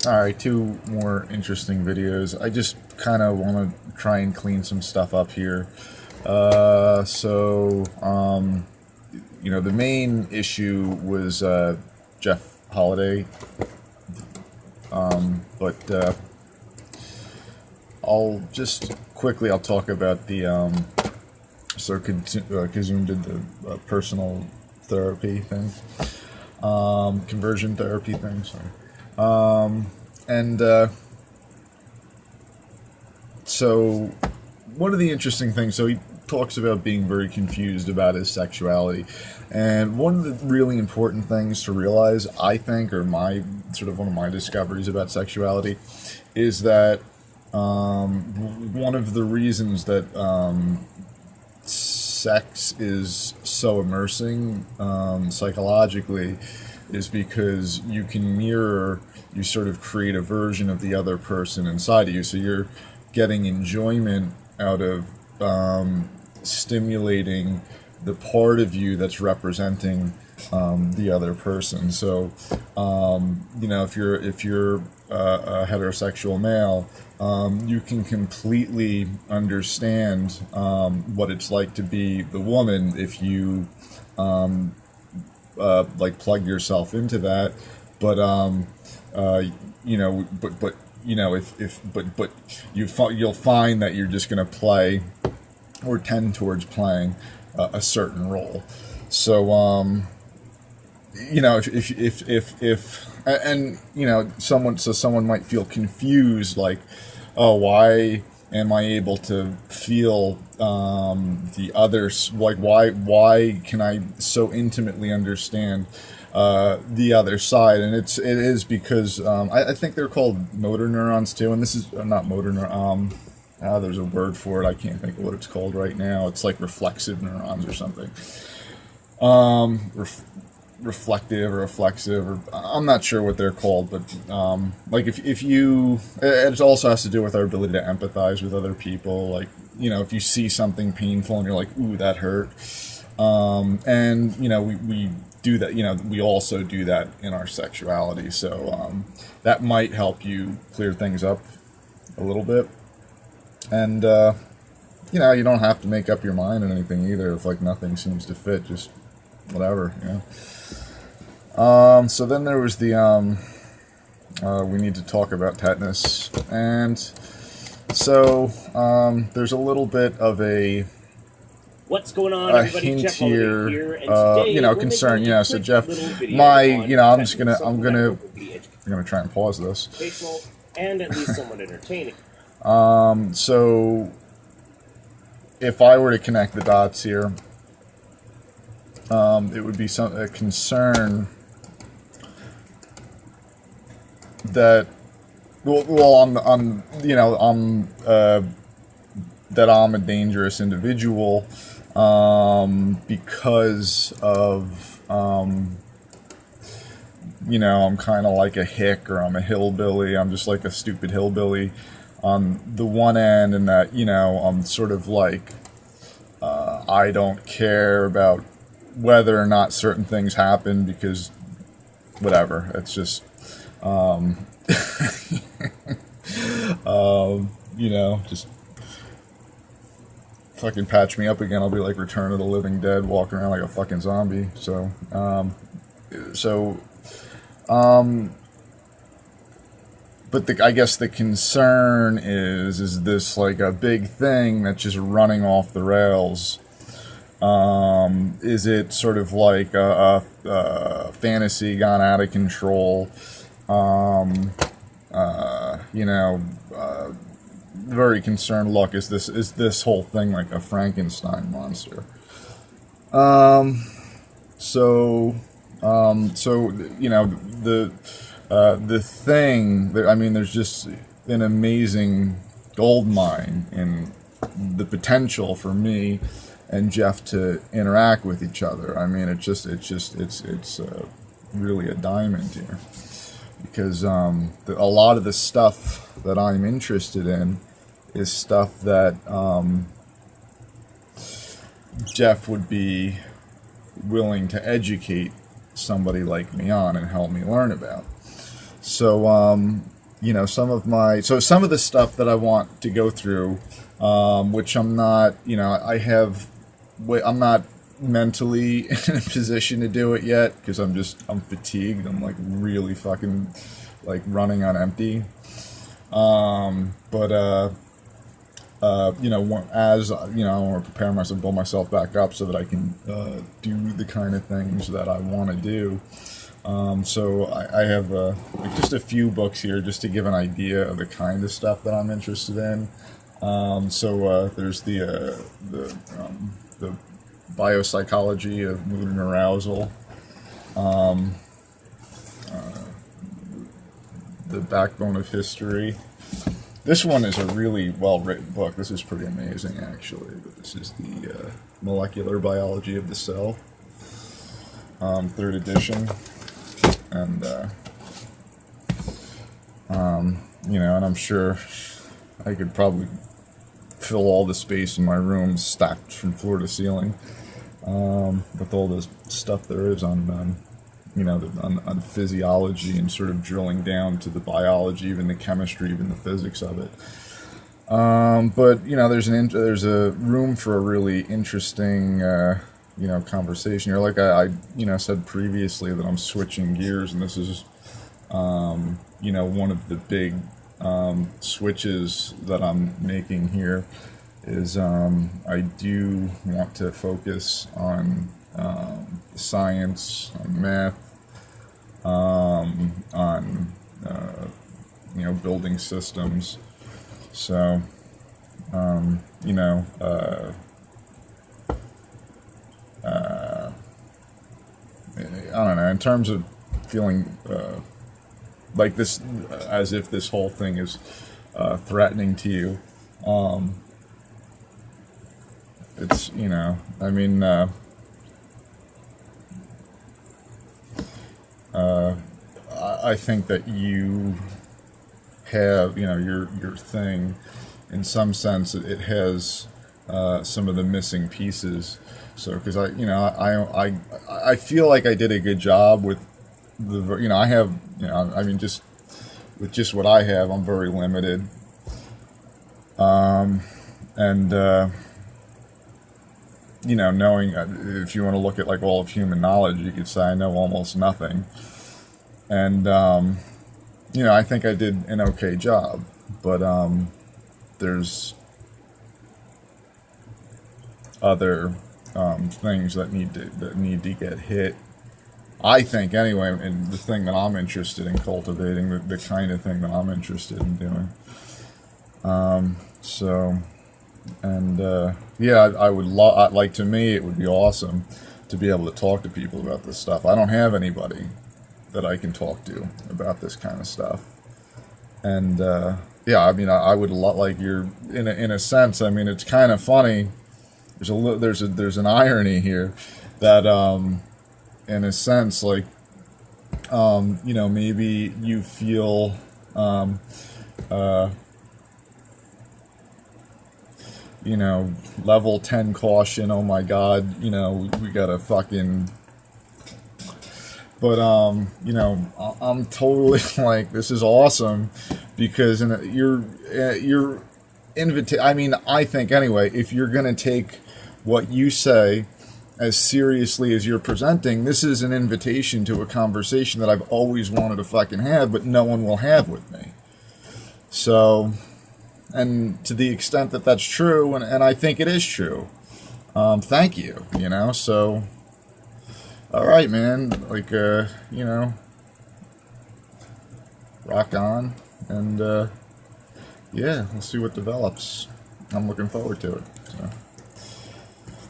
Alright, two more interesting videos. I just kind of want to try and clean some stuff up here. The main issue was Jeff Holiday, but I'll talk about Kazum did the personal therapy thing, conversion therapy thing, sorry. And so one of the interesting things, so he talks about being very confused about his sexuality. And one of the really important things to realize, I think, or one of my discoveries about sexuality, is that one of the reasons that sex is so immersing psychologically is because you sort of create a version of the other person inside of you. So you're getting enjoyment out of stimulating the part of you that's representing the other person. So, if you're a heterosexual male, you can completely understand what it's like to be the woman if you plug yourself into that. But you'll find that you're just going to play or tend towards playing a certain role. So someone might feel confused, like, oh, why am I able to feel the others? Like, why can I so intimately understand the other side? And it is because I think they're called motor neurons too, and this is not motor neuron. There's a word for it. I can't think of what it's called right now. It's like reflexive neurons or something. Reflective or reflexive, or I'm not sure what they're called, but it also has to do with our ability to empathize with other people. Like, if you see something painful and you're like, ooh, that hurt. We do that. We also do that in our sexuality. So that might help you clear things up a little bit. And you don't have to make up your mind on anything either. If like nothing seems to fit, just whatever. So then there was we need to talk about tetanus, and so there's a little bit of a everybody? hint Jeff here, and today we're concern. making a So quick Jeff, little video my, on I'm just tetanus, gonna, I'm something that I gonna, hope will be I'm gonna try and pause this. educational and at least somewhat entertaining. So if I were to connect the dots here, it would be a concern that that I'm a dangerous individual because of I'm kind of like a hick, or I'm a hillbilly. I'm just like a stupid hillbilly on the one end, and that I'm sort of like I don't care about whether or not certain things happen because whatever. It's just just fucking patch me up again. I'll be like Return of the Living Dead, walking around like a fucking zombie. But I guess the concern is this like a big thing that's just running off the rails? Is it sort of like a fantasy gone out of control? Very concerned look. Is this whole thing like a Frankenstein monster? So the thing that, I mean, there's just an amazing gold mine in the potential for me and Jeff to interact with each other. I mean, it's really a diamond here, because a lot of the stuff that I'm interested in is stuff that Jeff would be willing to educate somebody like me on and help me learn about. So, some of the stuff that I want to go through, which I'm not, I'm not mentally in a position to do it yet because I'm fatigued. I'm like really fucking like running on empty. But as I want to prepare myself, build myself back up so that I can do the kind of things that I want to do. So I have just a few books here just to give an idea of the kind of stuff that I'm interested in. There's the biopsychology of mood and arousal, the backbone of history. This one is a really well-written book. This is pretty amazing, actually. But this is the molecular biology of the cell, third edition. And, and I'm sure I could probably fill all the space in my room stacked from floor to ceiling with all the stuff there is on physiology and sort of drilling down to the biology, even the chemistry, even the physics of it. But there's a room for a really interesting conversation here. Like I said previously that I'm switching gears, and this is one of the big switches that I'm making here is I do want to focus on science, on math, on building systems. So I don't know, in terms of feeling like this, as if this whole thing is threatening to you. It's, I think that you have, your thing, in some sense, it has some of the missing pieces. So, because I feel like I did a good job with I have, just with just what I have, I'm very limited. Knowing, if you want to look at like all of human knowledge, you could say I know almost nothing. And, I think I did an okay job, but there's other things that need to get hit. I think anyway, and the thing that I'm interested in cultivating, the kind of thing that I'm interested in doing. I would like, to me, it would be awesome to be able to talk to people about this stuff. I don't have anybody that I can talk to about this kind of stuff. And I would like you're in a sense. I mean, it's kind of funny. There's an irony here that in a sense, like maybe you feel level 10 caution. Oh my God, we gotta fucking. But I'm totally like, this is awesome because you're I think anyway, if you're gonna take what you say as seriously as you're presenting, this is an invitation to a conversation that I've always wanted to fucking have, but no one will have with me. So, and to the extent that that's true, and I think it is true, thank you, so, all right, man, like, rock on, and, we'll see what develops. I'm looking forward to it, so.